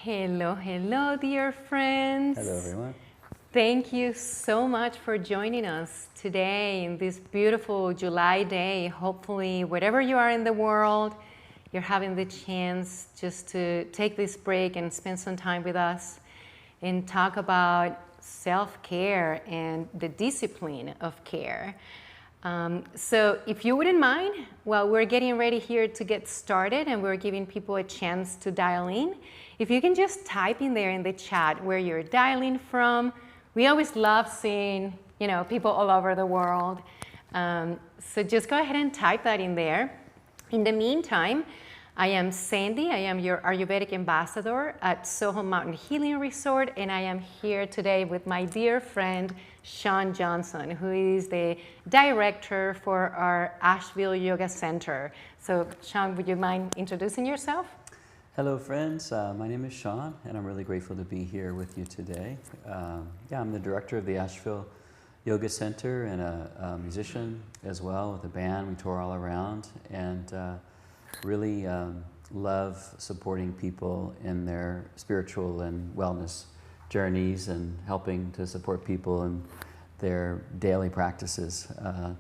Hello, hello, dear friends. Hello, everyone. Thank you so much for joining us today in this beautiful July day. Hopefully, wherever you are in the world, you're having the chance just to take this break and spend some time with us and talk about self-care and the discipline of care. So if you wouldn't mind, while we're getting ready here to get started and we're giving people a chance to dial in, if you can just type in there in the chat where you're dialing from. We always love seeing, people all over the world. So just go ahead and type that in there. In the meantime, I am Sandy. I am your Ayurvedic Ambassador at SoHum Mountain Healing Resort, and I am here today with my dear friend, Sean Johnson, who is the director for our Asheville Yoga Center. So, Sean, would you mind introducing yourself? Hello, friends. My name is Sean, and I'm really grateful to be here with you today. I'm the director of the Asheville Yoga Center and a musician as well with a band. We tour all around and really love supporting people in their spiritual and wellness journeys and helping to support people in their daily practices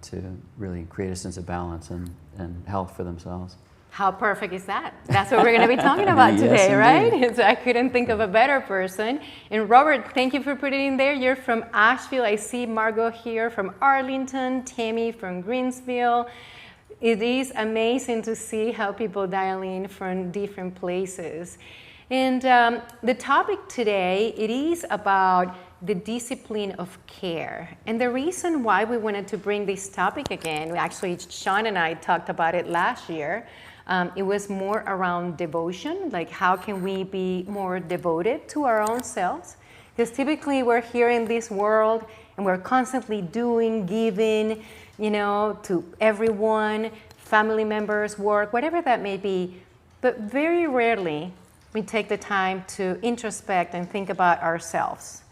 to really create a sense of balance and health for themselves. How perfect is that? That's what we're going to be talking about today, yes, right? So I couldn't think of a better person. And Robert, thank you for putting it in there. You're from Asheville. I see Margot here from Arlington, Tammy from Greensville. It is amazing to see how people dial in from different places. And the topic today, it is about the discipline of care. And the reason why we wanted to bring this topic again, actually Sean and I talked about it last year. It was more around devotion, like how can we be more devoted to our own selves? Because typically we're here in this world and we're constantly doing, giving, to everyone, family members, work, whatever that may be. But very rarely we take the time to introspect and think about ourselves.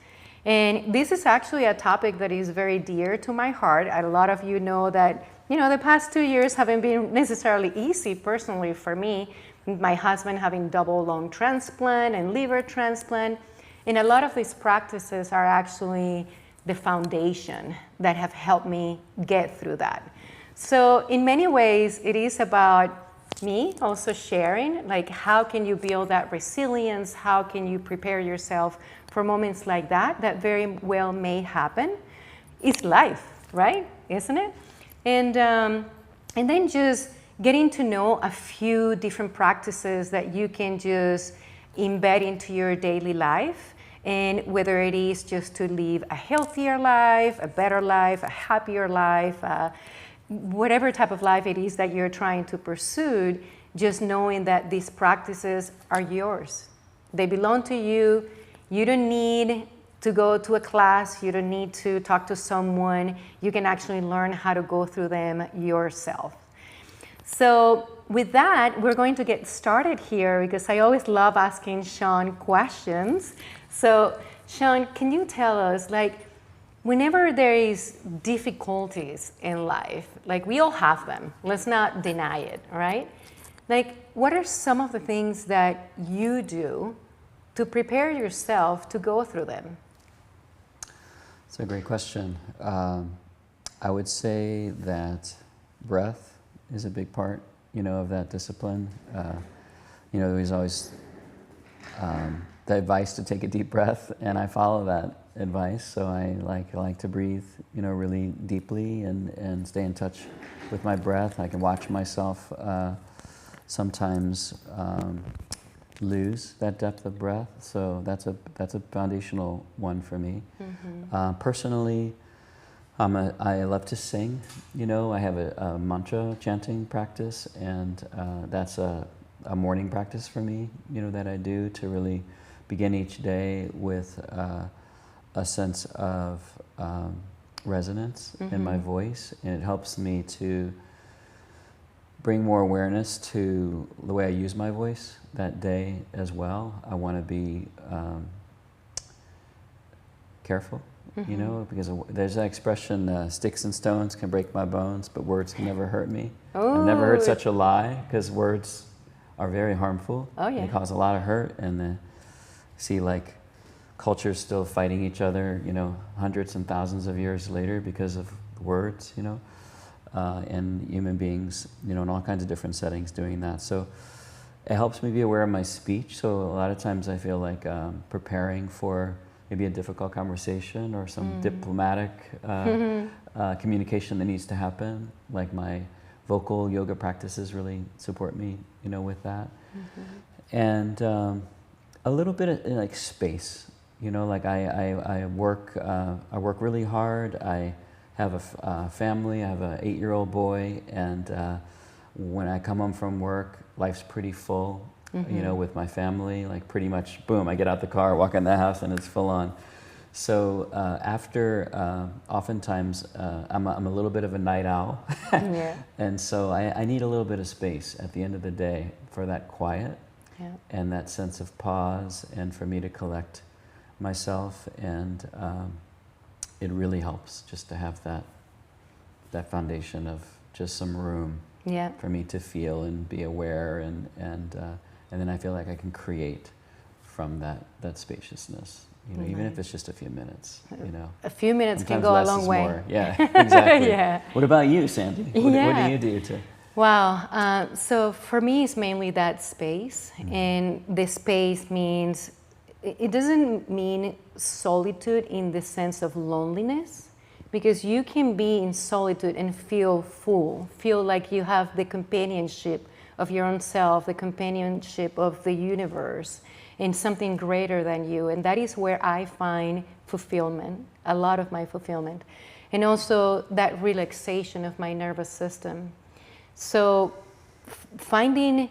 And this is actually a topic that is very dear to my heart. A lot of you know that the past 2 years haven't been necessarily easy personally for me. My husband having double lung transplant and liver transplant. And a lot of these practices are actually the foundation that have helped me get through that. So in many ways, it is about me also sharing, like how can you build that resilience? How can you prepare yourself for moments like that very well may happen? It's life, right? Isn't it? And then just getting to know a few different practices that you can just embed into your daily life. And whether it is just to live a healthier life, a better life, a happier life, whatever type of life it is that you're trying to pursue, just knowing that these practices are yours. They belong to you. You don't need to go to a class. You don't need to talk to someone. You can actually learn how to go through them yourself. So with that, we're going to get started here because I always love asking Sean questions. So Sean, can you tell us, whenever there is difficulties in life, we all have them, let's not deny it, right? What are some of the things that you do to prepare yourself to go through them? It's a great question. I would say that breath is a big part, of that discipline. There's always the advice to take a deep breath, and I follow that advice. So I like to breathe, really deeply and stay in touch with my breath. I can watch myself sometimes lose that depth of breath. So that's a foundational one for me. Mm-hmm. Personally, I love to sing. I have a mantra chanting practice, and that's a morning practice for me. That I do to really begin each day with a sense of resonance mm-hmm. in my voice, and it helps me to bring more awareness to the way I use my voice that day as well. I want to be careful, mm-hmm. Because there's that expression, sticks and stones can break my bones, but words can never hurt me. Oh. I've never heard such a lie, because words are very harmful. Oh, yeah. They cause a lot of hurt, and see like cultures still fighting each other, you know, hundreds and thousands of years later because of words, you know, and human beings, you know, in all kinds of different settings doing that. So it helps me be aware of my speech. So a lot of times I feel like preparing for maybe a difficult conversation or some diplomatic communication that needs to happen. Like my vocal yoga practices really support me, you know, with that. And a little bit of like space, you know, like I work really hard. I have a family. I have an 8-year-old boy, and when I come home from work, life's pretty full, you know, with my family. Like pretty much, boom, I get out the car, walk in the house, and it's full on. So after, oftentimes, I'm a little bit of a night owl, and so I need a little bit of space at the end of the day for that quiet and that sense of pause, and for me to collect myself, and it really helps just to have that foundation of just some room for me to feel and be aware, and then I feel like I can create from that spaciousness. You know, even if it's just a few minutes, you know. A few minutes Sometimes can go a less long is way. More. Yeah, exactly. Yeah. What about you, Sandy? What do you do to? Wow. So for me, it's mainly that space. And the space means, it doesn't mean solitude in the sense of loneliness, because you can be in solitude and feel full, feel like you have the companionship of your own self, the companionship of the universe, and something greater than you. And that is where I find fulfillment, a lot of my fulfillment. And also that relaxation of my nervous system. So finding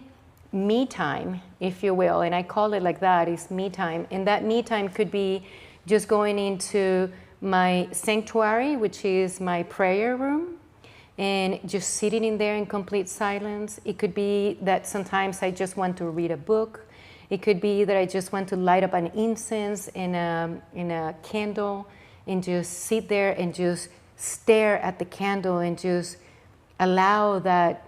me time, if you will, and I call it like that, is me time. And that me time could be just going into my sanctuary, which is my prayer room, and just sitting in there in complete silence. It could be that sometimes I just want to read a book. It could be that I just want to light up an incense in a candle and just sit there and just stare at the candle and just allow that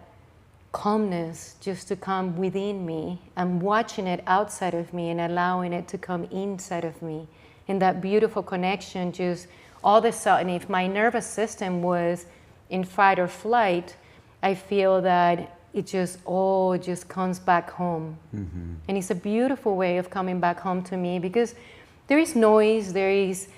calmness just to come within me. I'm watching it outside of me and allowing it to come inside of me. And that beautiful connection, just all of a sudden, if my nervous system was in fight or flight, I feel that it just comes back home. And it's a beautiful way of coming back home to me, because there is noise, there is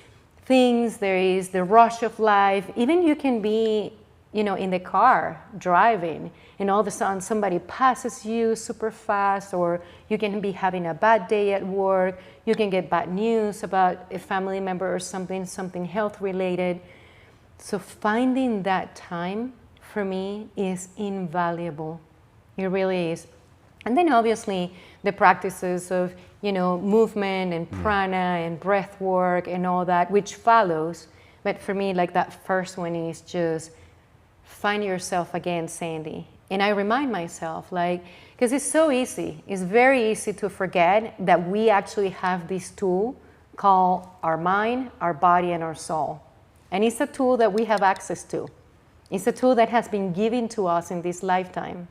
things, there is the rush of life. Even you can be, you know, in the car driving, and all of a sudden somebody passes you super fast, or you can be having a bad day at work. You can get bad news about a family member or something health related. So finding that time for me is invaluable. It really is. And then obviously the practices of, you know, movement and prana and breath work and all that, which follows. But for me, like that first one is just find yourself again, Sandy. And I remind myself, like, because it's so easy. It's very easy to forget that we actually have this tool called our mind, our body, and our soul. And it's a tool that we have access to. It's a tool that has been given to us in this lifetime.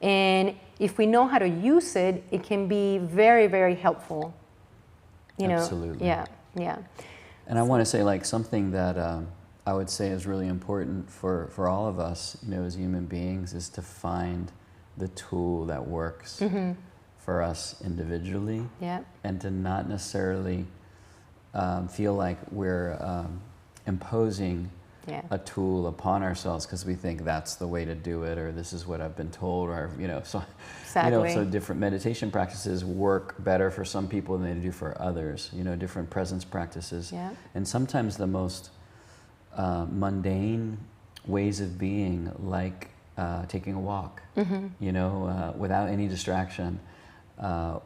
And if we know how to use it, it can be very, very helpful. You know? Absolutely. Yeah. And I want to say, like, something that I would say is really important for all of us, you know, as human beings, is to find the tool that works for us individually, and to not necessarily feel like we're imposing a tool upon ourselves because we think that's the way to do it, or this is what I've been told, or, you know, so Exactly. you know, so different meditation practices work better for some people than they do for others. You know, different presence practices, and sometimes the most mundane ways of being, like taking a walk, you know, without any distraction,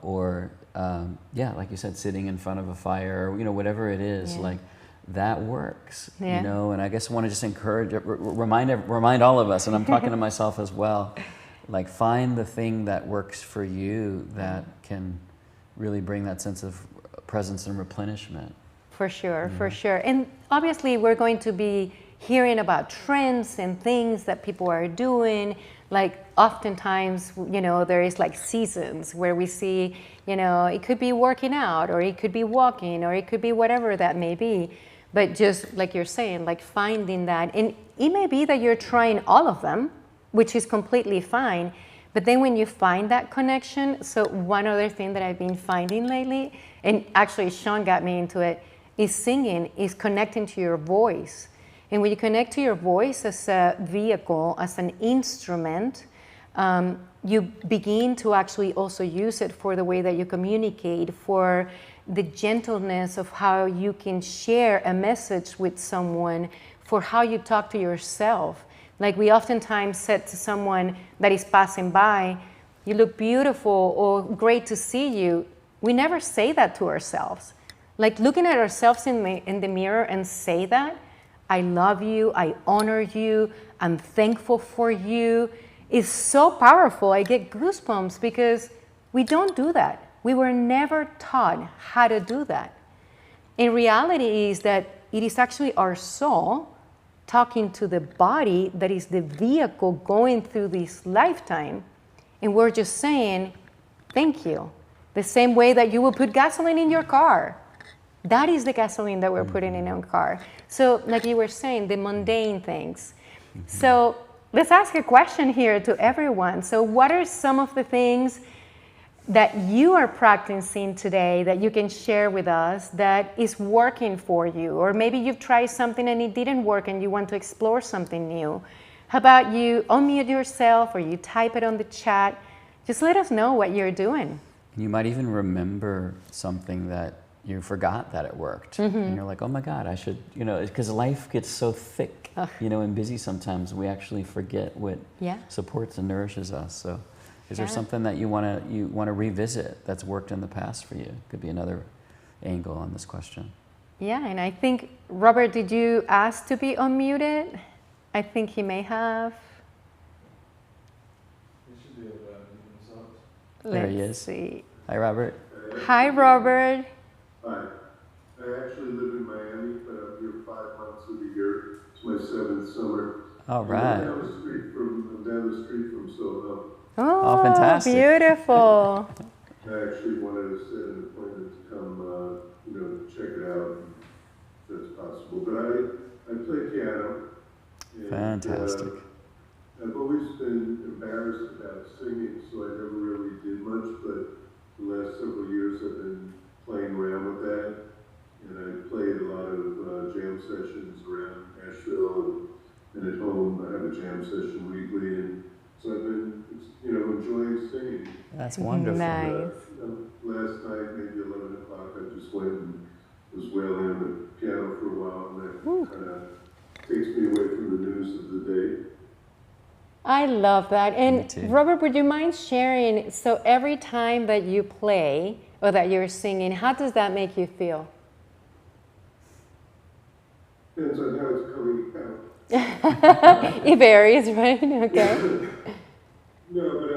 or like you said, sitting in front of a fire, or, you know, whatever it is, like that works, you know. And I guess I want to just encourage, remind all of us, and I'm talking to myself as well, like, find the thing that works for you that can really bring that sense of presence and replenishment. For sure, for sure. And obviously we're going to be hearing about trends and things that people are doing. Like oftentimes, you know, there is like seasons where we see, you know, it could be working out, or it could be walking, or it could be whatever that may be. But just like you're saying, like finding that, and it may be that you're trying all of them, which is completely fine. But then when you find that connection, so one other thing that I've been finding lately, and actually Sean got me into it, is singing, is connecting to your voice. And when you connect to your voice as a vehicle, as an instrument, you begin to actually also use it for the way that you communicate, for the gentleness of how you can share a message with someone, for how you talk to yourself. Like we oftentimes said to someone that is passing by, you look beautiful, or great to see you. We never say that to ourselves. Like looking at ourselves in the mirror and say that, I love you, I honor you, I'm thankful for you, is so powerful. I get goosebumps because we don't do that. We were never taught how to do that. In reality is that it is actually our soul talking to the body that is the vehicle going through this lifetime. And we're just saying, thank you. The same way that you will put gasoline in your car. That is the gasoline that we're putting in our car. So like you were saying, the mundane things. So let's ask a question here to everyone. So what are some of the things that you are practicing today that you can share with us that is working for you? Or maybe you've tried something and it didn't work and you want to explore something new. How about you unmute yourself, or you type it on the chat? Just let us know what you're doing. You might even remember something that you forgot that it worked. And you're like, oh my God, I should, you know, because life gets so thick, you know, and busy sometimes, we actually forget what supports and nourishes us. So is there something that you want to revisit that's worked in the past for you? Could be another angle on this question. Yeah, and I think, Robert, did you ask to be unmuted? I think he may have. There he is. Let's see. Hi, Robert. Hi, Robert. Hi. I actually live in Miami, but I'm here 5 months of the year. It's my 7th summer. All right. I'm down the street from SoHum. Oh, fantastic. Beautiful. I actually wanted to set an appointment to come, you know, check it out, if that's possible. But I play piano. And, Fantastic. I've always been embarrassed about singing, so I never really did much. But the last several years, I've been playing around with that, and I played a lot of jam sessions around Asheville and at home. I have a jam session weekly, and so I've been, you know, enjoying singing. That's wonderful. Nice. Last night, maybe 11 o'clock, I just went and was wailing on the piano for a while, and that kind of takes me away from the news of the day. I love that. Me And too. Robert, would you mind sharing, so every time that you play or that you're singing, how does that make you feel? Depends on how it's coming out. It varies, right? Okay. No, but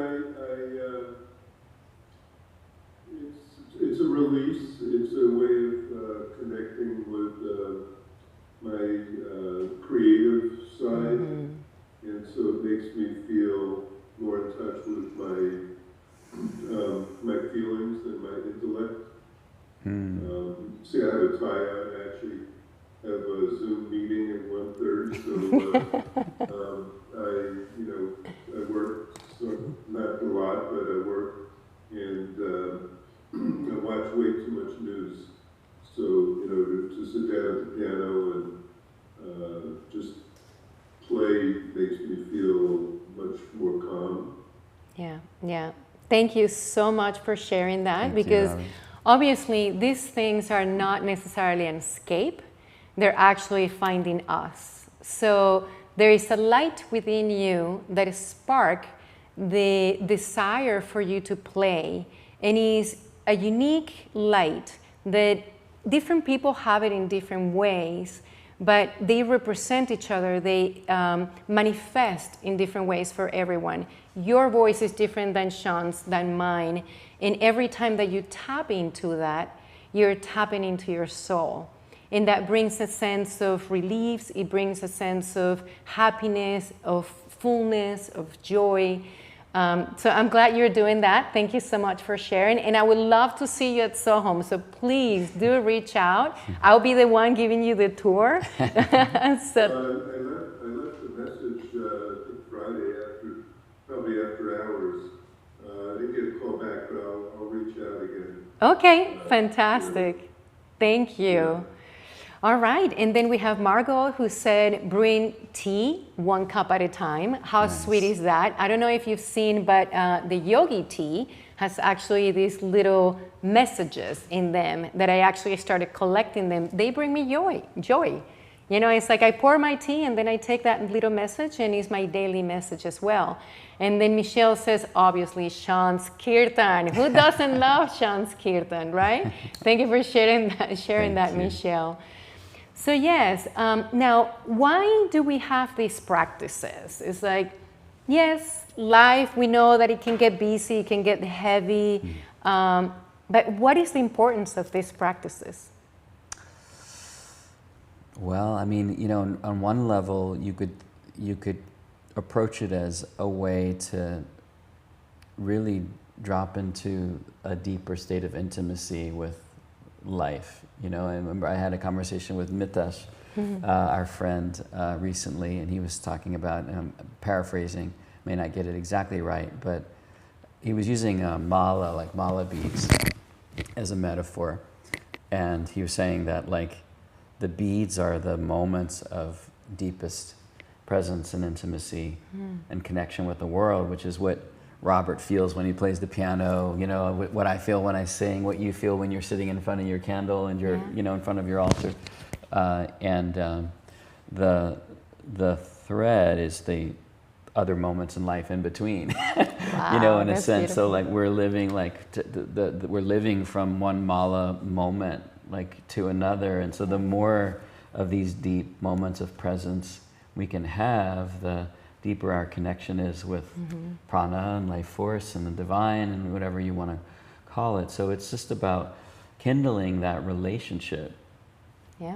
it's a release. It's a way of connecting with my creative side, and so it makes me feel more in touch with my feelings and my intellect. See, I have a tie-out. I actually have a Zoom meeting at 1:30, so I work, so not a lot, but I work, and I watch way too much news. So, to sit down at the piano and just play makes me feel much more calm. Yeah. Thank you so much for sharing that. Thank you, because Robbie. obviously these things are not necessarily an escape. They're actually finding us. So there is a light within you that sparks the desire for you to play, and is a unique light that different people have it in different ways, but they represent each other. They manifest in different ways for everyone. Your voice is different than Sean's, than mine, and every time that you tap into that, you're tapping into your soul. And that brings a sense of relief. It brings a sense of happiness, of fullness, of joy. So I'm glad you're doing that. Thank you so much for sharing. And I would love to see you at SoHum. So please do reach out. I'll be the one giving you the tour. So, I left a message Friday probably after hours. I didn't get a call back, but I'll reach out again. okay, fantastic. Thank you. All right, and then we have Margot who said bring tea 1 cup at a time. How sweet is that? I don't know if you've seen, but the yogi tea has actually these little messages in them that I actually started collecting them. They bring me joy. You know, it's like I pour my tea and then I take that little message and it's my daily message as well. And then Michelle says, obviously, Shan's Kirtan. Who doesn't love Shan's Kirtan, right? Thank you for sharing that, Michelle. So yes, now why do we have these practices? It's like, yes, life, we know that it can get busy, it can get heavy, but what is the importance of these practices? Well, I mean, you know, on one level, you could approach it as a way to really drop into a deeper state of intimacy with life. You know, I remember I had a conversation with Mitesh, our friend, recently, and he was talking about, paraphrasing, may not get it exactly right, but he was using mala, like mala beads, as a metaphor. And he was saying that, like, the beads are the moments of deepest presence and intimacy and connection with the world, which is what Robert feels when he plays the piano, you know, what I feel when I sing, what you feel when you're sitting in front of your candle and you're, you know, in front of your altar. The thread is the other moments in life in between, Wow, you know, in a sense. Beautiful. So like we're living we're living from one mala moment like to another. And so the more of these deep moments of presence we can have, the deeper our connection is with prana and life force and the divine and whatever you want to call it. So it's just about kindling that relationship,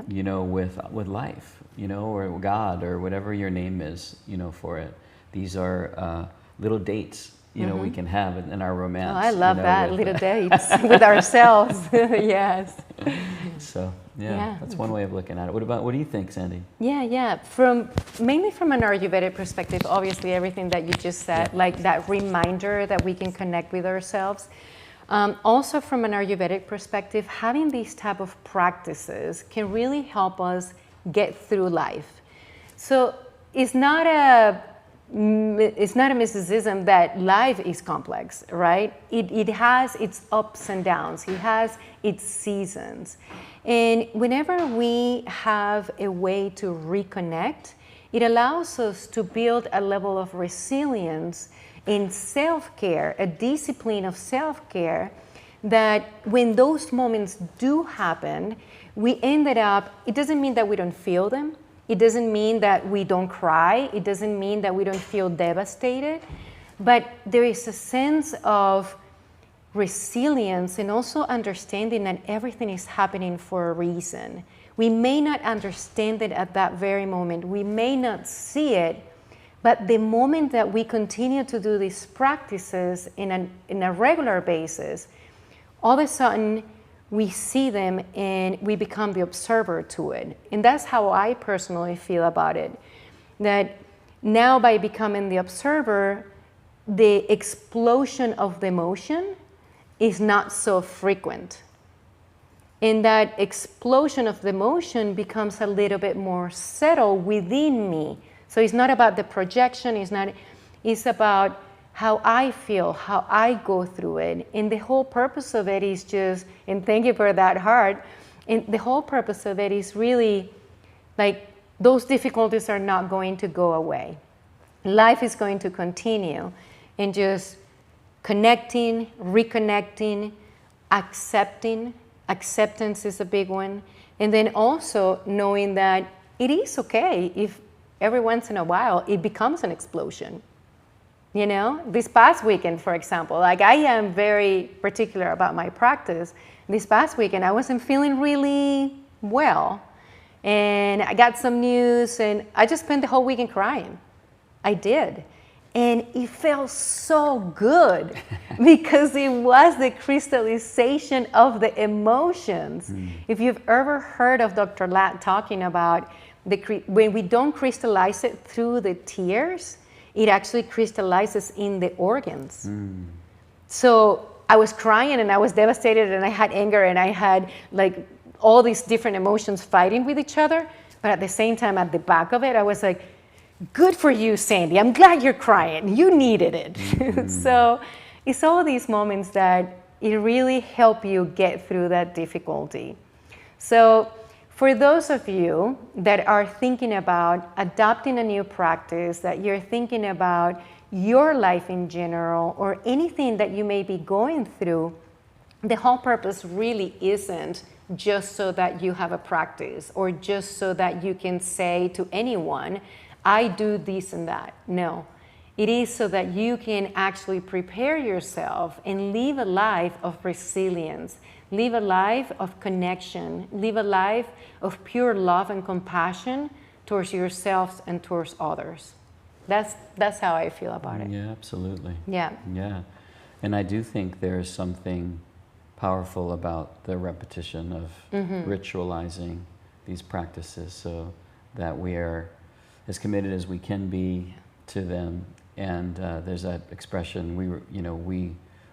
you know, with life, you know, or God or whatever your name is, you know, for it. These are little dates, you know, we can have in our romance. Oh, I love you know, that, little dates with ourselves. Yes. So that's one way of looking at it. What do you think, Sandy? Yeah. Mainly from an Ayurvedic perspective, obviously everything that you just said, like that reminder that we can connect with ourselves. Also from an Ayurvedic perspective, having these type of practices can really help us get through life. So it's not a mysticism that life is complex, right? It has its ups and downs. It has its seasons. And whenever we have a way to reconnect, it allows us to build a level of resilience in self-care, a discipline of self-care, that when those moments do happen, we ended up, it doesn't mean that we don't feel them. It doesn't mean that we don't cry. It doesn't mean that we don't feel devastated. But there is a sense of resilience and also understanding that everything is happening for a reason. We may not understand it at that very moment. We may not see it. But the moment that we continue to do these practices in a regular basis, all of a sudden, we see them and we become the observer to it. And that's how I personally feel about it. That now by becoming the observer, the explosion of the emotion is not so frequent. And that explosion of the emotion becomes a little bit more settled within me. So it's not about the projection, it's about how I feel, how I go through it. And the whole purpose of it is just, and thank you for that heart, and the whole purpose of it is really like those difficulties are not going to go away. Life is going to continue, and just connecting, reconnecting, accepting. Acceptance is a big one. And then also knowing that it is okay if every once in a while it becomes an explosion. You know, this past weekend, for example, like I am very particular about my practice. This past weekend, I wasn't feeling really well. And I got some news, and I just spent the whole weekend crying. I did. And it felt so good because it was the crystallization of the emotions. If you've ever heard of Dr. Ladd talking about when we don't crystallize it through the tears, it actually crystallizes in the organs. So I was crying and I was devastated and I had anger and I had like all these different emotions fighting with each other. But at the same time, at the back of it, I was like, good for you, Sandy. I'm glad you're crying. You needed it. So it's all these moments that it really help you get through that difficulty. So for those of you that are thinking about adopting a new practice, that you're thinking about your life in general or anything that you may be going through, the whole purpose really isn't just so that you have a practice or just so that you can say to anyone, I do this and that. No, it is so that you can actually prepare yourself and live a life of resilience, live a life of connection, live a life of pure love and compassion towards yourselves and towards others. That's how I feel about it. Yeah, absolutely. Yeah. Yeah. And I do think there's something powerful about the repetition of ritualizing these practices so that we are as committed as we can be to them. And there's that expression,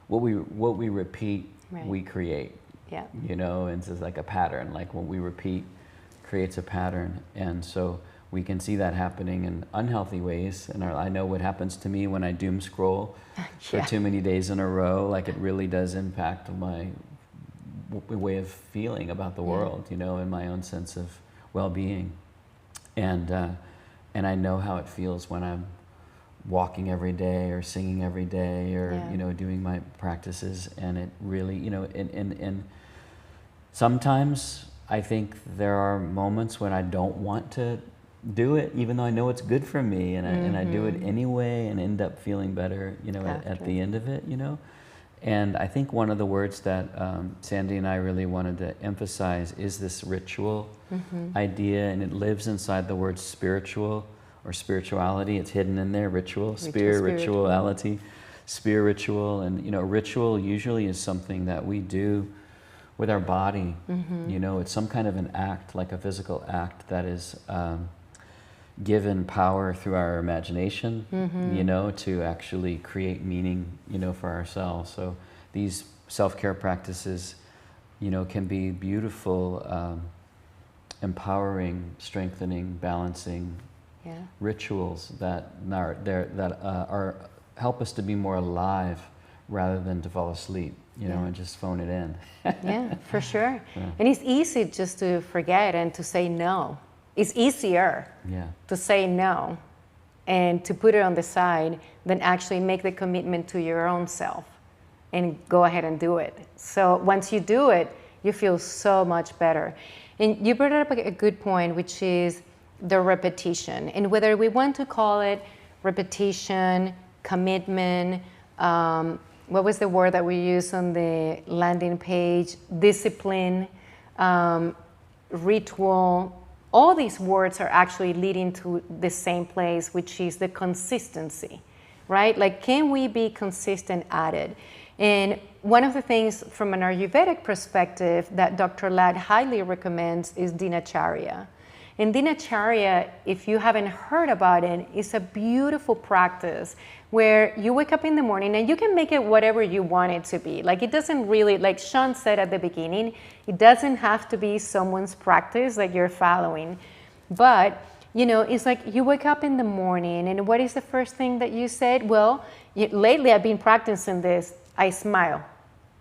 what we repeat, right. we create. Yeah. And it's like a pattern, like what we repeat creates a pattern. And so we can see that happening in unhealthy ways. And I know what happens to me when I doom scroll for too many days in a row. Like it really does impact my way of feeling about the world, and my own sense of well-being. And I know how it feels when I'm walking every day or singing every day or, doing my practices. And it really, and sometimes I think there are moments when I don't want to do it, even though I know it's good for me, and I do it anyway and end up feeling better, at the end of it, And I think one of the words that Sandy and I really wanted to emphasize is this ritual idea, and it lives inside the word spiritual or spirituality. It's hidden in there, ritual, spirituality, spiritual. And, ritual usually is something that we do with our body. It's some kind of an act, like a physical act that is given power through our imagination, to actually create meaning, for ourselves. So these self-care practices, can be beautiful, empowering, strengthening, balancing rituals that help us to be more alive rather than to fall asleep, and just phone it in. Yeah, for sure. And it's easy just to forget and to say no. It's easier to say no and to put it on the side than actually make the commitment to your own self and go ahead and do it. So once you do it, you feel so much better. And you brought up a good point, which is the repetition. And whether we want to call it repetition, commitment, what was the word that we used on the landing page? Discipline, ritual. All these words are actually leading to the same place, which is the consistency, right? Like, can we be consistent at it? And one of the things from an Ayurvedic perspective that Dr. Ladd highly recommends is Dinacharya. And Dinacharya, if you haven't heard about it, is a beautiful practice where you wake up in the morning and you can make it whatever you want it to be. Like, it doesn't really, like Sean said at the beginning, it doesn't have to be someone's practice that you're following. But, it's like you wake up in the morning and what is the first thing that you said? Well, lately I've been practicing this. I smile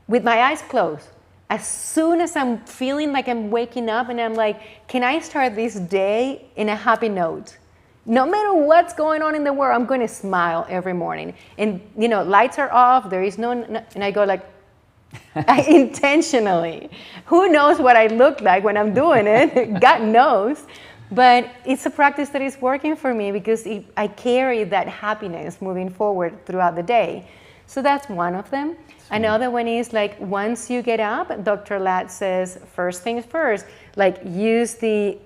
with my eyes closed. As soon as I'm feeling like I'm waking up and I'm like, can I start this day in a happy note? No matter what's going on in the world, I'm going to smile every morning. And, lights are off, there is no, and I go like, intentionally. Who knows what I look like when I'm doing it? God knows. But it's a practice that is working for me because I carry that happiness moving forward throughout the day. So that's one of them. Another one is like once you get up, Dr. Ladd says, first things first, like use the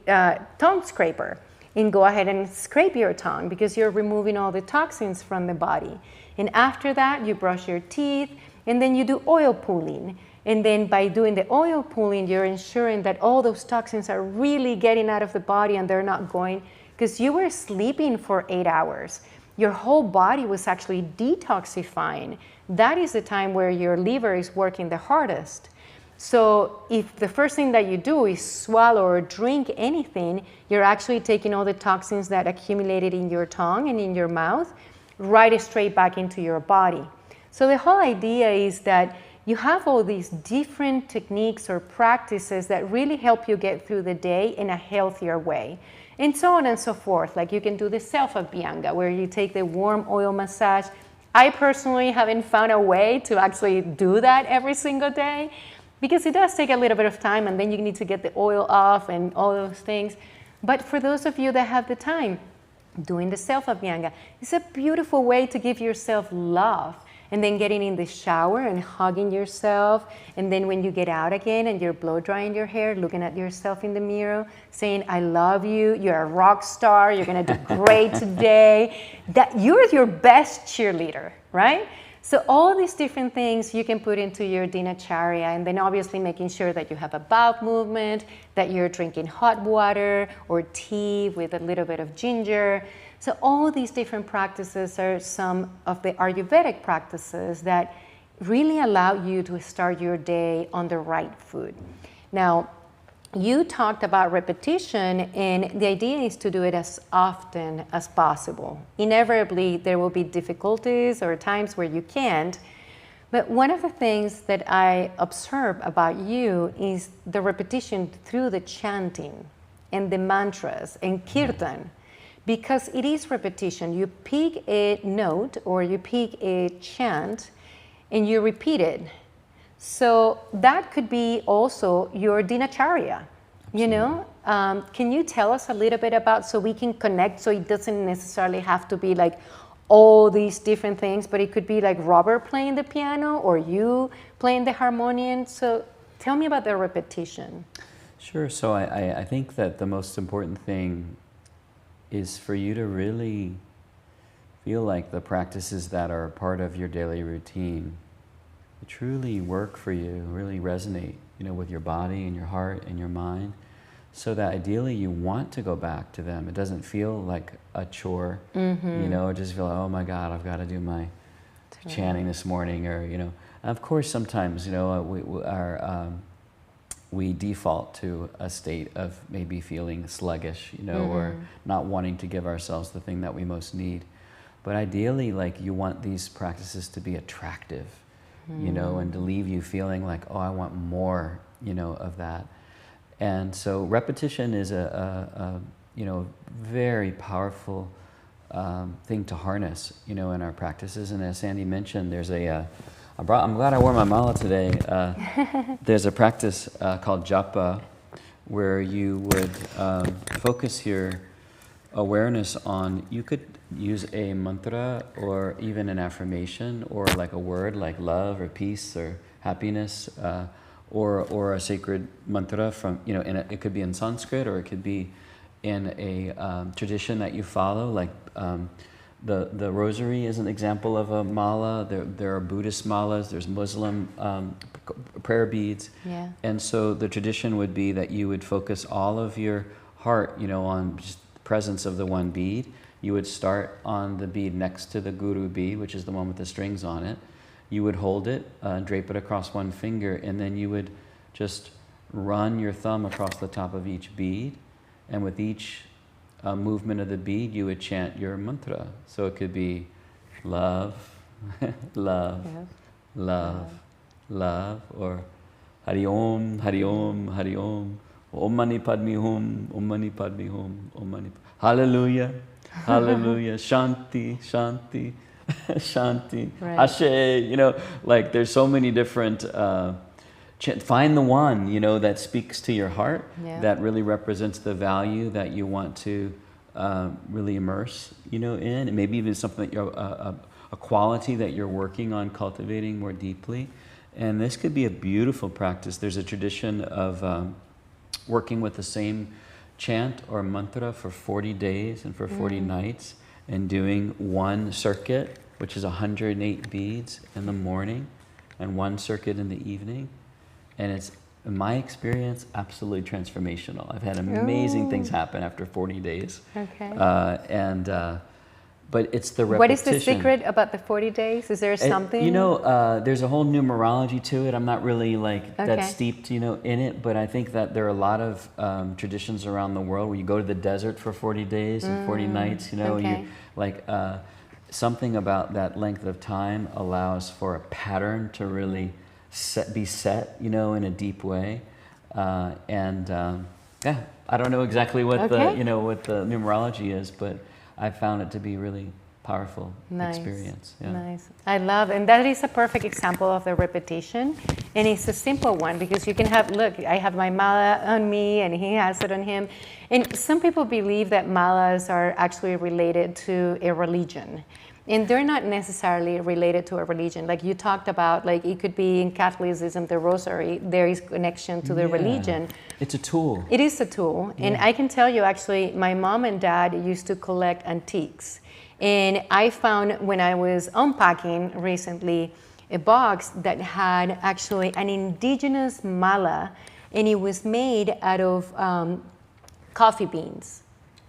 tongue scraper and go ahead and scrape your tongue because you're removing all the toxins from the body. And after that, you brush your teeth and then you do oil pulling. And then by doing the oil pulling, you're ensuring that all those toxins are really getting out of the body and they're not going, because you were sleeping for 8 hours. Your whole body was actually detoxifying. That is the time where your liver is working the hardest. So if the first thing that you do is swallow or drink anything, you're actually taking all the toxins that accumulated in your tongue and in your mouth right straight back into your body. So the whole idea is that you have all these different techniques or practices that really help you get through the day in a healthier way. And so on and so forth. Like you can do the self-abhyanga, where you take the warm oil massage. I personally haven't found a way to actually do that every single day because it does take a little bit of time and then you need to get the oil off and all those things. But for those of you that have the time, doing the self-abhyanga is a beautiful way to give yourself love. And then getting in the shower and hugging yourself. And then when you get out again and you're blow drying your hair, looking at yourself in the mirror, saying, I love you, you're a rock star, you're gonna do great today. That you're your best cheerleader, right? So all these different things you can put into your Dinacharya, and then obviously making sure that you have a bowel movement, that you're drinking hot water or tea with a little bit of ginger. So all these different practices are some of the Ayurvedic practices that really allow you to start your day on the right foot. Now, you talked about repetition, and the idea is to do it as often as possible. Inevitably, there will be difficulties or times where you can't. But one of the things that I observe about you is the repetition through the chanting and the mantras and kirtan. Because it is repetition. You pick a note or you pick a chant and you repeat it. So that could be also your Dinacharya, you know? Can you tell us a little bit about, so we can connect, so it doesn't necessarily have to be like all these different things, but it could be like Robert playing the piano or you playing the harmonium. So tell me about the repetition. Sure, so I think that the most important thing is for you to really feel like the practices that are part of your daily routine truly work for you, really resonate, you know, with your body and your heart and your mind, so that ideally you want to go back to them. It doesn't feel like a chore, you know, or just feel like, oh my God, I've got to do my chanting this morning, or, you know. And of course, sometimes, you know, we default to a state of maybe feeling sluggish, you know, or not wanting to give ourselves the thing that we most need. But ideally, like, you want these practices to be attractive, you know, and to leave you feeling like, oh, I want more, you know, of that. And so repetition is a you know, very powerful thing to harness, you know, in our practices. And as Sandy mentioned, there's I'm glad I wore my mala today. There's a practice called japa, where you would focus your awareness on, you could use a mantra or even an affirmation or like a word like love or peace or happiness, or a sacred mantra from, you know, it could be in Sanskrit, or it could be in a tradition that you follow, like the rosary is an example of a mala. There are Buddhist malas, there's Muslim prayer beads. Yeah. And so the tradition would be that you would focus all of your heart, you know, on just the presence of the one bead. You would start on the bead next to the guru bead, which is the one with the strings on it. You would hold it, drape it across one finger, and then you would just run your thumb across the top of each bead. And with each movement of the bead, you would chant your mantra. So it could be love, love, love, love, or Hari Om, Hari Om, Hari Om, Om Mani Padme Hum, Om Mani Padme Hum, Om Mani. Hallelujah, Hallelujah, Shanti, Shanti, Shanti, Right. Ashe. You know, like there's so many different. Find the one, you know, that speaks to your heart, that really represents the value that you want to really immerse, you know, in. And maybe even something that you're, a a quality that you're working on cultivating more deeply. And this could be a beautiful practice. There's a tradition of working with the same chant or mantra for 40 days and for 40 nights, and doing one circuit, which is 108 beads in the morning, and one circuit in the evening. And it's, in my experience, absolutely transformational. I've had amazing things happen after 40 days. Okay. But it's the repetition. What is the secret about the 40 days? Is there something? There's a whole numerology to it. I'm not really that steeped, in it, but I think that there are a lot of traditions around the world where you go to the desert for 40 days and 40 nights, something about that length of time allows for a pattern to really be set, in a deep way. I don't know exactly what what the numerology is, but I found it to be really powerful experience. Yeah. Nice. I love, and that is a perfect example of the repetition. And it's a simple one because you can have, look, I have my mala on me and he has it on him. And some people believe that malas are actually related to a religion. And they're not necessarily related to a religion. Like you talked about, like it could be in Catholicism, the rosary, there is connection to the religion. It's a tool. It is a tool. And I can tell you actually, my mom and dad used to collect antiques. And I found when I was unpacking recently a box that had actually an indigenous mala, and it was made out of coffee beans.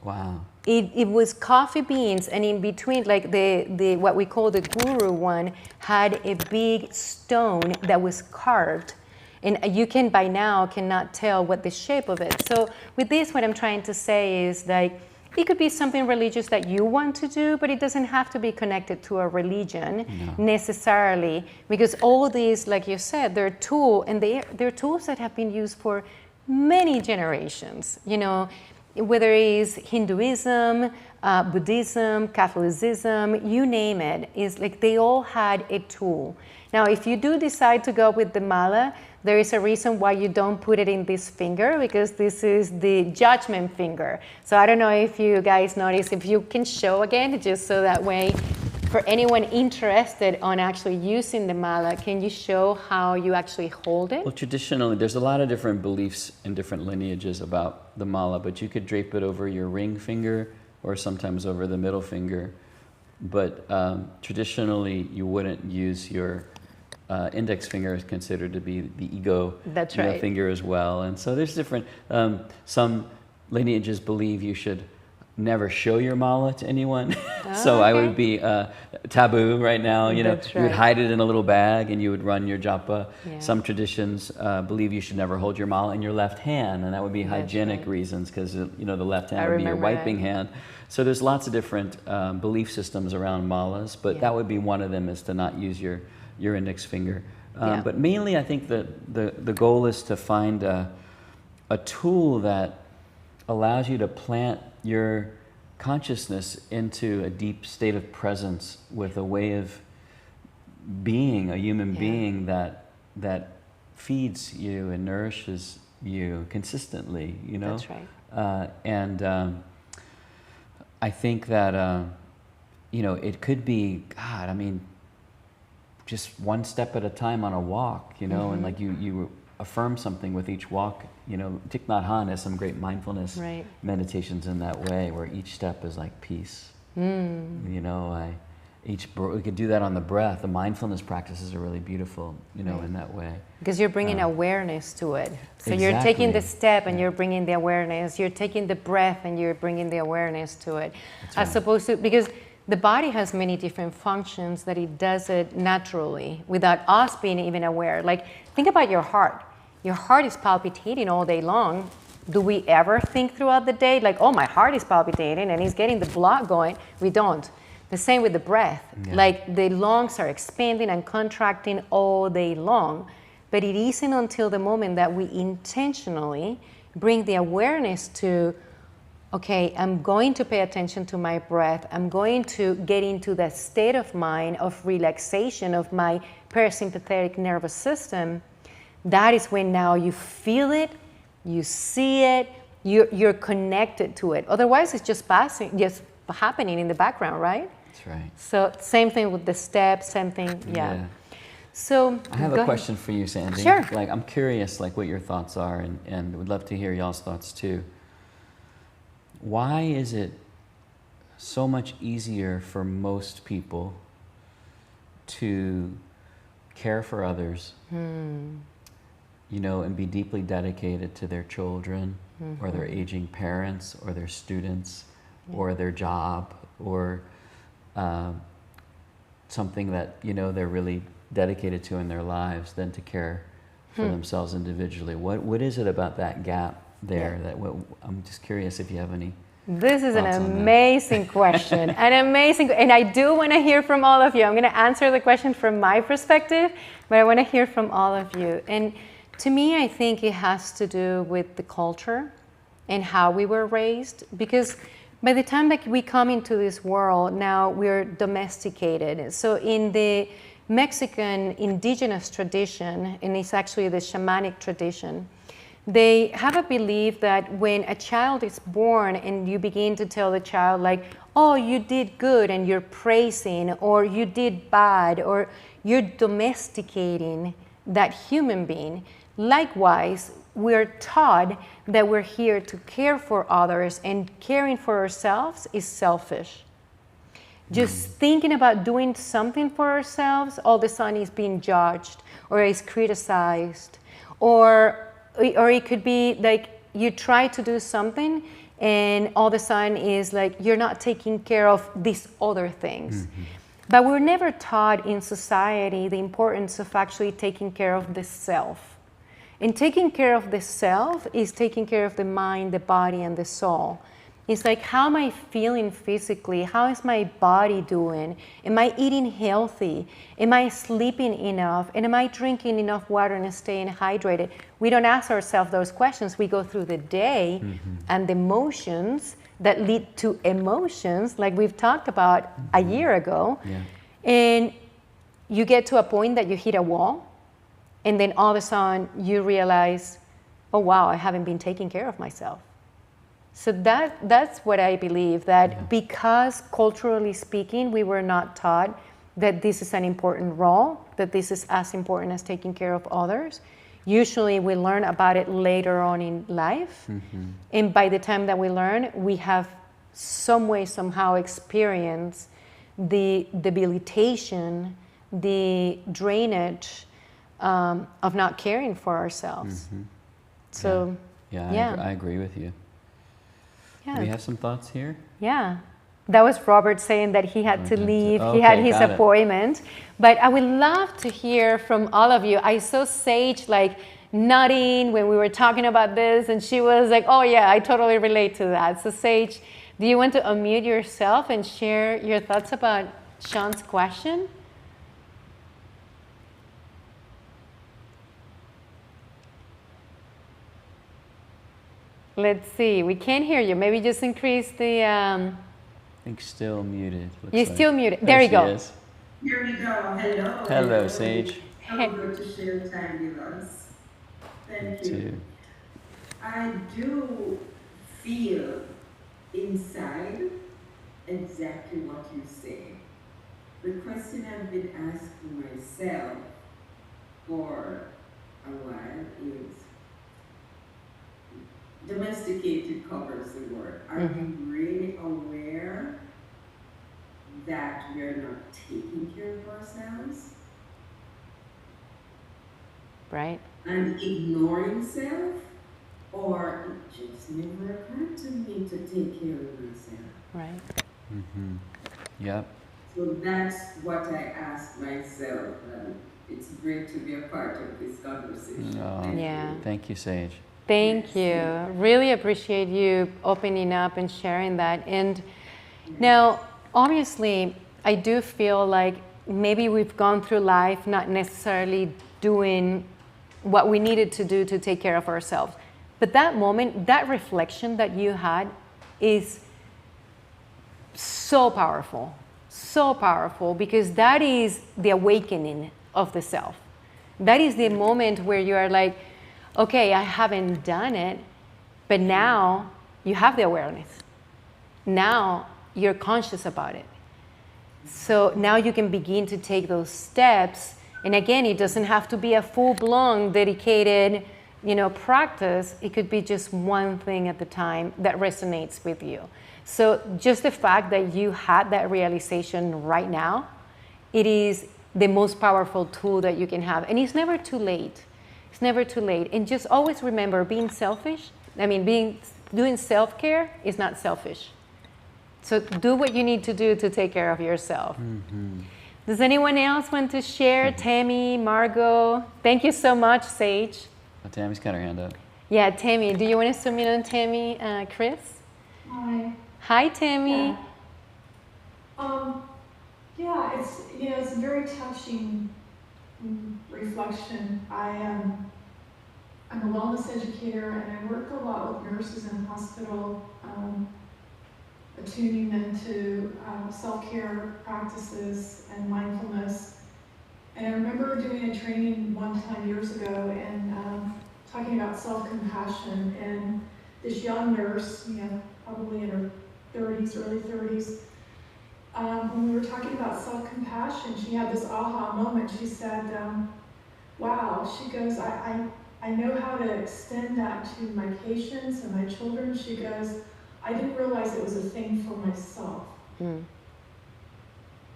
Wow. It was coffee beans, and in between, like the what we call the guru one, had a big stone that was carved. And you can by now cannot tell what the shape of it. So with this, what I'm trying to say is like, it could be something religious that you want to do, but it doesn't have to be connected to a religion necessarily, because all these, like you said, they're tools, and they're tools that have been used for many generations, whether it's Hinduism, Buddhism, Catholicism, you name it, is like they all had a tool. Now, if you do decide to go with the mala, there is a reason why you don't put it in this finger, because this is the judgment finger. So I don't know if you guys notice, if you can show again, just so that way, for anyone interested on actually using the mala, can you show how you actually hold it? Well, traditionally, there's a lot of different beliefs and different lineages about the mala, but you could drape it over your ring finger or sometimes over the middle finger. But traditionally, you wouldn't use your index finger, is considered to be the ego finger as well. And so there's different, some lineages believe you should never show your mala to anyone. So I would be taboo right now, you would hide it in a little bag and you would run your japa. Some traditions believe you should never hold your mala in your left hand, and that would be hygienic reasons, because the left hand would be your wiping hand. So there's lots of different belief systems around malas, but that would be one of them, is to not use your index finger. But mainly I think that the goal is to find a tool that allows you to plant your consciousness into a deep state of presence with a way of being a human being that feeds you and nourishes you consistently, That's right. I think that it could be, just one step at a time on a walk, and like you affirm something with each walk. Thich Nhat Hanh has some great mindfulness meditations in that way, where each step is like peace. We could do that on the breath. The mindfulness practices are really beautiful, in that way. Because you're bringing awareness to it. So you're taking the step and you're bringing the awareness. You're taking the breath and you're bringing the awareness to it. As opposed to, because the body has many different functions that it does it naturally without us being even aware. Like, think about your heart. Your heart is palpitating all day long. Do we ever think throughout the day, like, oh, my heart is palpitating and it's getting the blood going? We don't. The same with the breath. Like, the lungs are expanding and contracting all day long. But it isn't until the moment that we intentionally bring the awareness to, okay, I'm going to pay attention to my breath. I'm going to get into that state of mind of relaxation of my parasympathetic nervous system. That is when now you feel it, you see it, you're connected to it. Otherwise, it's just passing, just happening in the background, right? That's right. So same thing with the steps, same thing, yeah. So I have a question for you, Sandy. Sure. Like, I'm curious, like, what your thoughts are, and would love to hear y'all's thoughts too. Why is it so much easier for most people to care for others, you know, and be deeply dedicated to their children, or their aging parents, or their students, or their job, or something that, you know, they're really dedicated to in their lives, than to care for themselves individually? What is it about that gap there that I'm just curious if you have any. This is an amazing question, and I do want to hear from all of you. I'm going to answer the question from my perspective, but I want to hear from all of you. And to me, I think it has to do with the culture and how we were raised, because by the time that we come into this world, now we're domesticated. So in the Mexican indigenous tradition, and it's actually the shamanic tradition, they have a belief that when a child is born and you begin to tell the child like, oh, you did good, and you're praising, or you did bad, or you're domesticating that human being. Likewise, we're taught that we're here to care for others, and caring for ourselves is selfish. Just thinking about doing something for ourselves, all of a sudden is being judged, or is criticized, or it could be like you try to do something and all of a sudden is like you're not taking care of these other things. But we're never taught in society the importance of actually taking care of the self. And taking care of the self is taking care of the mind, the body, and the soul. It's like, how am I feeling physically? How is my body doing? Am I eating healthy? Am I sleeping enough? And am I drinking enough water and staying hydrated? We don't ask ourselves those questions. We go through the day and the emotions that lead to emotions, like we've talked about a year ago. And you get to a point that you hit a wall, and then all of a sudden you realize, oh wow, I haven't been taking care of myself. So that's what I believe, that because culturally speaking, we were not taught that this is an important role, that this is as important as taking care of others. Usually we learn about it later on in life. And by the time that we learn, we have some way, somehow experienced the debilitation, the drainage of not caring for ourselves. So, I agree with you. Do we have some thoughts here? Yeah. That was Robert saying that he had to leave. Okay, he had his appointment. But I would love to hear from all of you. I saw Sage like nodding when we were talking about this, and she was like, oh yeah, I totally relate to that. So Sage, do you want to unmute yourself and share your thoughts about Sean's question? Let's see. We can't hear you. Maybe just increase the... I think still muted. You're still muted. There you go. Here we go. Hello. Hello, Sage. How good to share time with us. Thank you. I do feel inside exactly what you say. The question I've been asking myself for a while is, domesticated covers the word. Are we really aware that we're not taking care of ourselves? Right. And ignoring self? Or it just never occurred to me to take care of myself? Right. Yep. So that's what I ask myself. It's great to be a part of this conversation. Thank you, Sage. Thank you. Really appreciate you opening up and sharing that. And now, obviously, I do feel like maybe we've gone through life not necessarily doing what we needed to do to take care of ourselves. But that moment, that reflection that you had is so powerful, because that is the awakening of the self. That is the moment where you are like, okay, I haven't done it, but now you have the awareness. Now you're conscious about it. So now you can begin to take those steps. And again, it doesn't have to be a full-blown, dedicated, practice. It could be just one thing at the time that resonates with you. So just the fact that you had that realization right now, it is the most powerful tool that you can have. And it's never too late. It's never too late. And just always remember, doing self-care is not selfish. So do what you need to do to take care of yourself. Mm-hmm. Does anyone else want to share? Tammy, Margot? Thank you so much, Sage. Oh, Tammy's got her hand up. Yeah, Tammy. Do you want to zoom in on Tammy, Chris? Hi. Hi, Tammy. Yeah. It's a very touching reflection. I'm a wellness educator, and I work a lot with nurses in hospital, attuning them to self-care practices and mindfulness. And I remember doing a training one time years ago and talking about self-compassion, and this young nurse, probably in her 30s, early 30s, when we were talking about self-compassion, she had this aha moment. She said, wow, she goes, I know how to extend that to my patients and my children. She goes, I didn't realize it was a thing for myself. Mm.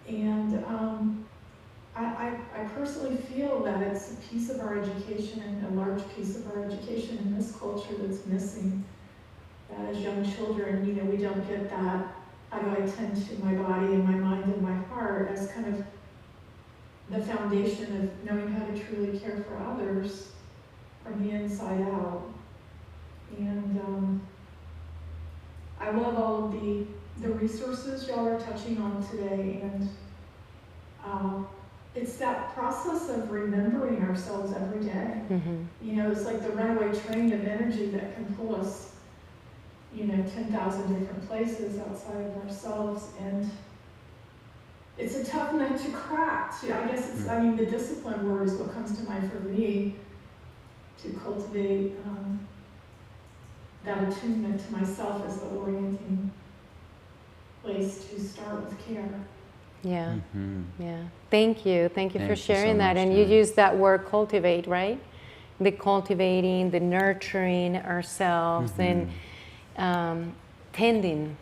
And I personally feel that it's a piece of our education, and a large piece of our education in this culture that's missing. That as young children, we don't get that, how do I tend to my body and my mind and my heart as kind of the foundation of knowing how to truly care for others from the inside out. And I love all of the resources y'all are touching on today, and it's that process of remembering ourselves every day. Mm-hmm. It's like the runaway train of energy that can pull us, 10,000 different places outside of ourselves, and it's a tough nut to crack. I guess the discipline word is what comes to mind for me, to cultivate that attunement to myself as the orienting place to start with care. Yeah, yeah. Thank you for sharing so that. much, And you use that word cultivate, right? The cultivating, the nurturing ourselves, and tending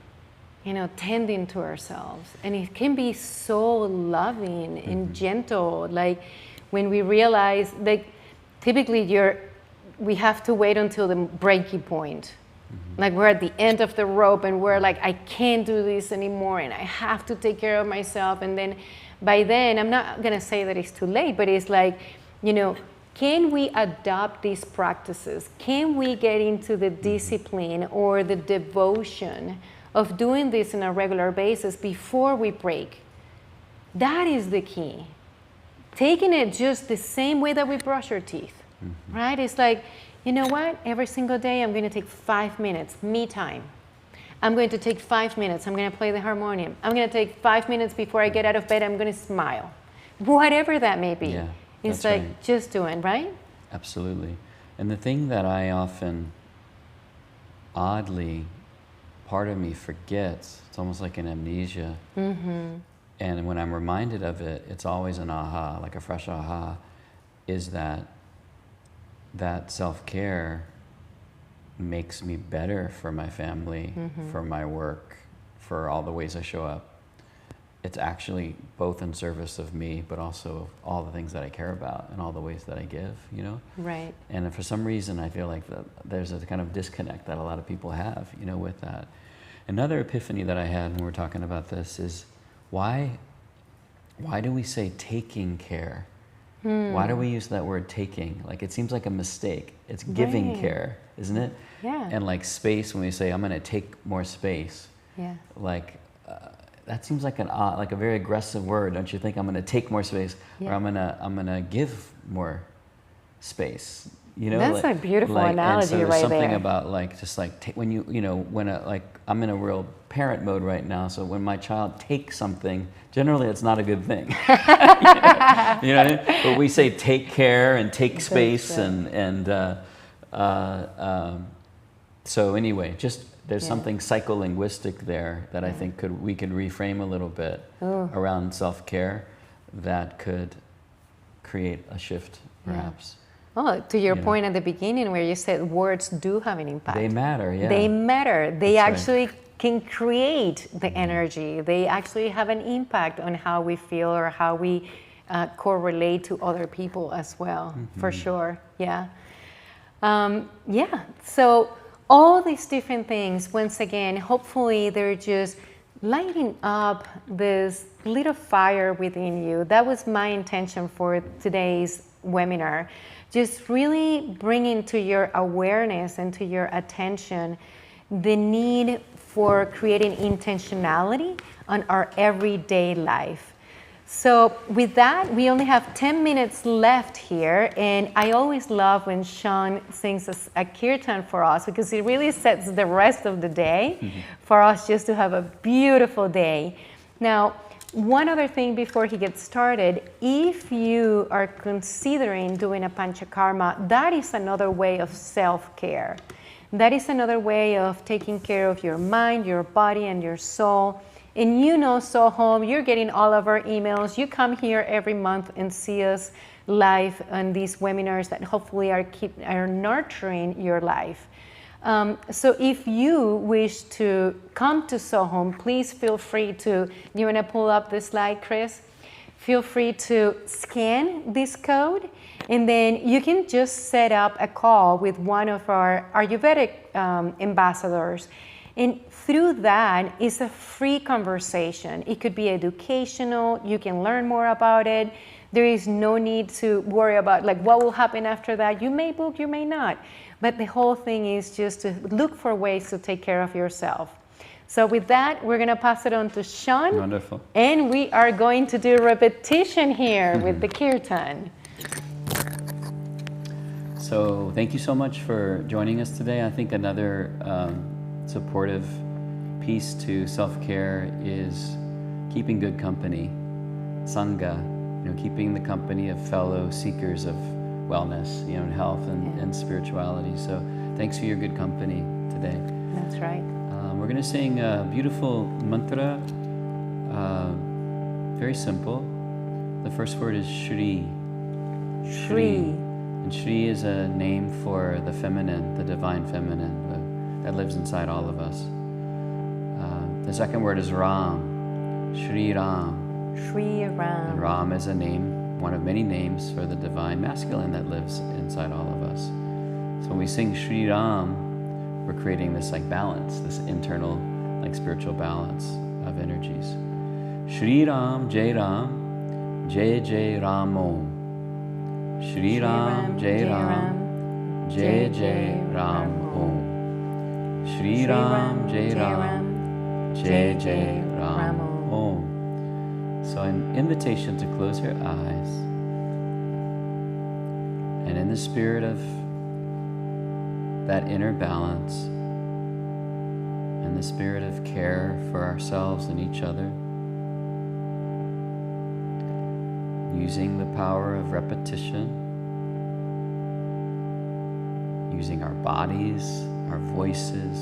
to ourselves. And it can be so loving and gentle. Like when we realize, typically we have to wait until the breaking point. Like we're at the end of the rope and we're like, I can't do this anymore and I have to take care of myself. And then by then, I'm not going to say that it's too late, but it's like, can we adopt these practices? Can we get into the discipline or the devotion of doing this on a regular basis before we break? That is the key. Taking it just the same way that we brush our teeth, right? It's like, you know what? Every single day I'm going to take 5 minutes, me time. I'm going to take 5 minutes. I'm going to play the harmonium. I'm going to take 5 minutes before I get out of bed. I'm going to smile. Whatever that may be. Yeah, it's like right. Just doing, right? Absolutely. And the thing that I often, oddly, part of me forgets, it's almost like an amnesia. And when I'm reminded of it, it's always an aha, like a fresh aha, is that self-care makes me better for my family, for my work, for all the ways I show up. It's actually both in service of me, but also all the things that I care about and all the ways that I give, Right. And for some reason, I feel like there's a kind of disconnect that a lot of people have, with that. Another epiphany that I had when we were talking about this is, why do we say taking care? Why do we use that word taking? Like, it seems like a mistake. It's giving care, isn't it? Yeah. And like space, when we say, I'm going to take more space, that seems like a very aggressive word, don't you think? I'm going to take more space, or I'm going to give more space. That's a beautiful analogy, and so right something there. about when I'm in a real parent mode right now. So when my child takes something, generally it's not a good thing. You know what I mean? But we say take care and take space, and so anyway, just there's Yeah. something psycholinguistic there that I think we could reframe a little bit around self-care that could create a shift, perhaps. Oh, to your Yeah. point at the beginning where you said words do have an impact. They matter, yeah. They matter. They That's right. actually can create the energy. They actually have an impact on how we feel or how we correlate to other people as well, for sure. Yeah. Yeah. So all these different things, once again, hopefully they're just lighting up this little fire within you. That was my intention for today's webinar. Just really bringing to your awareness and to your attention the need for creating intentionality on our everyday life. So with that, we only have 10 minutes left here, and I always love when Sean sings a kirtan for us because it really sets the rest of the day for us just to have a beautiful day. Now, one other thing before he gets started, if you are considering doing a panchakarma, that is another way of self-care. That is another way of taking care of your mind, your body, and your soul. And you know, SoHum, you're getting all of our emails. You come here every month and see us live on these webinars that hopefully are nurturing your life. So if you wish to come to SoHum, please feel free to, you want to pull up the slide, Chris? Feel free to scan this code, and then you can just set up a call with one of our Ayurvedic ambassadors. And through that, it's a free conversation. It could be educational. You can learn more about it. There is no need to worry about like what will happen after that. You may book, you may not. But the whole thing is just to look for ways to take care of yourself. So with that, we're going to pass it on to Sean. Wonderful. And we are going to do repetition here with the kirtan. So thank you so much for joining us today. I think another supportive piece to self-care is keeping good company, sangha, keeping the company of fellow seekers of wellness, and health and spirituality. So thanks for your good company today. That's right. We're going to sing a beautiful mantra, very simple. The first word is Shri. Shri. And Shri is a name for the feminine, the divine feminine that lives inside all of us. The second word is Ram, Shri Ram. Shri And Ram. Ram is a name, one of many names for the divine masculine that lives inside all of us. So when we sing Shri Ram, we're creating this balance, this internal spiritual balance of energies. Shri Ram, Jai Ram, Jai Jai Ram Om. Shri Ram, Jai Ram, Jai Jai Ram Om. Shri Ram, Jai Ram, Jai Jai Ram Om. So an invitation to close your eyes, and in the spirit of that inner balance and the spirit of care for ourselves and each other, using the power of repetition, using our bodies, our voices,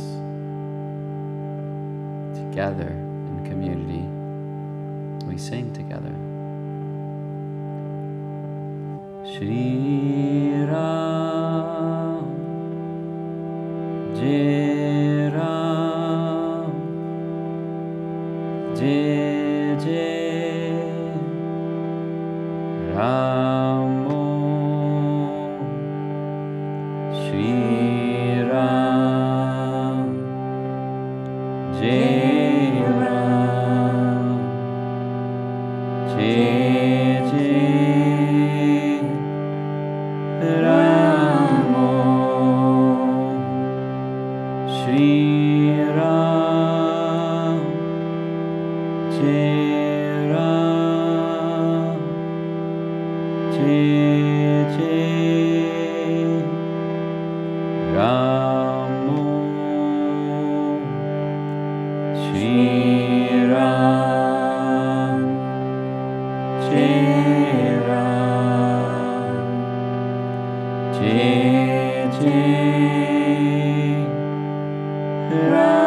together in community, we sing together. Shri Ram, Jai Ram, Jai Jai Ram. Shri Ram, Jai Ram, Jai Jai Ram. Shri Ram, Jai Ram, Jai Jai Ram. Shri Ram, Jai Ram, Jai Jai Ram.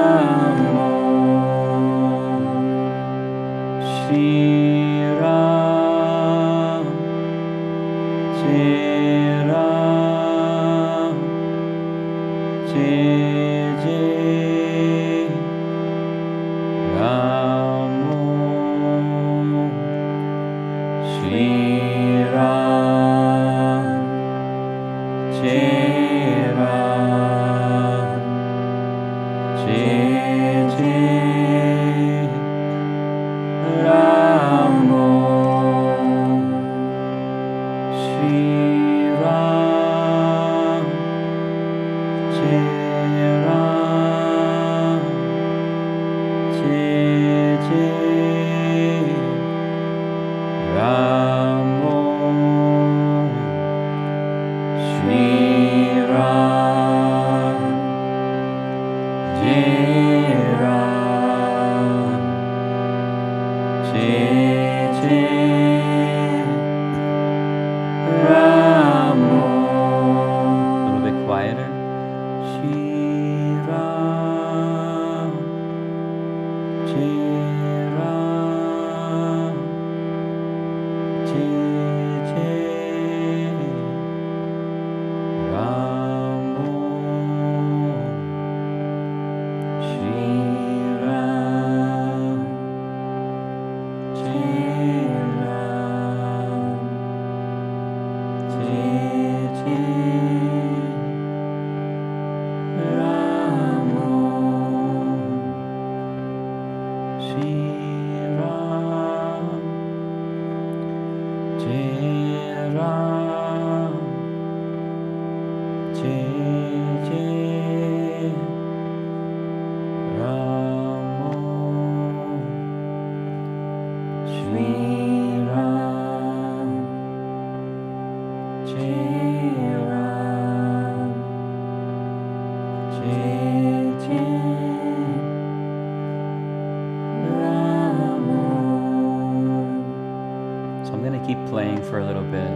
For a little bit,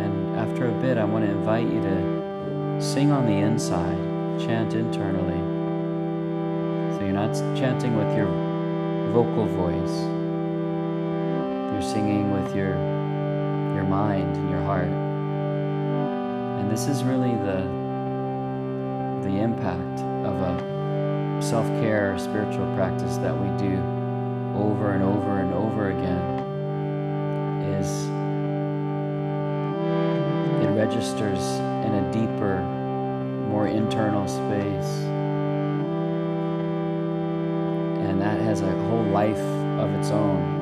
and after a bit I want to invite you to sing on the inside, chant internally. So you're not chanting with your vocal voice, you're singing with your mind and your heart. And this is really the impact of a self-care spiritual practice that we do over and over and over again. It registers in a deeper, more internal space, and that has a whole life of its own.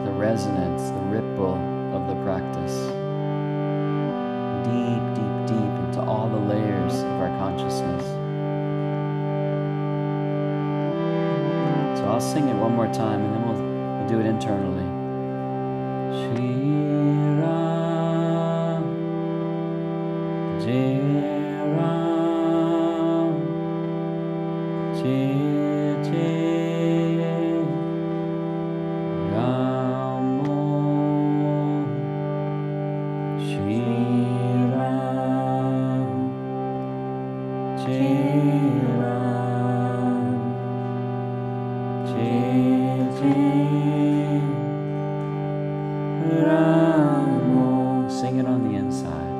The resonance, the ripple of the practice. Deep, deep, deep into all the layers of our consciousness. So I'll sing it one more time and then we'll do it internally. Shri Ram, Jai Ram, Jai Jai Ram, Shri Sing it on the inside.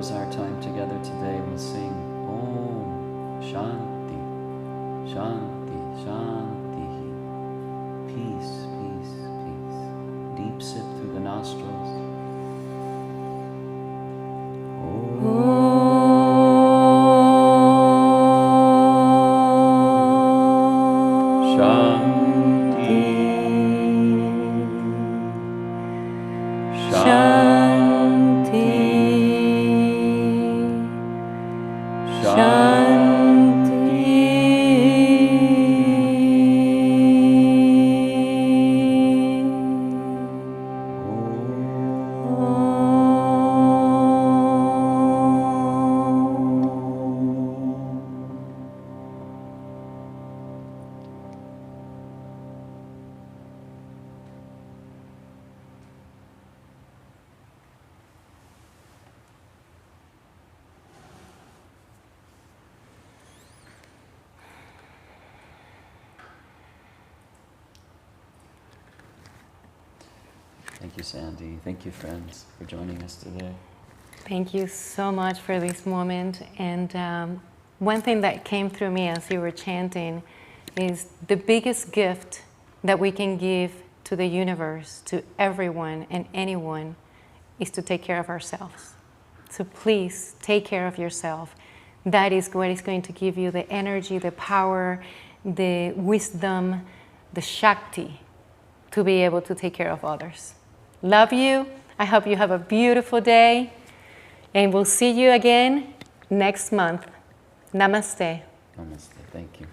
close our time together today, we'll sing Om Shanti, Shanti, Shanti. Peace, peace, peace. Deep sip through the nostrils. Thank you, Sandy. Thank you, friends, for joining us today. Thank you so much for this moment. And one thing that came through me as you were chanting is the biggest gift that we can give to the universe, to everyone and anyone, is to take care of ourselves. So please take care of yourself. That is what is going to give you the energy, the power, the wisdom, the Shakti to be able to take care of others. Love you. I hope you have a beautiful day. And we'll see you again next month. Namaste. Namaste. Thank you.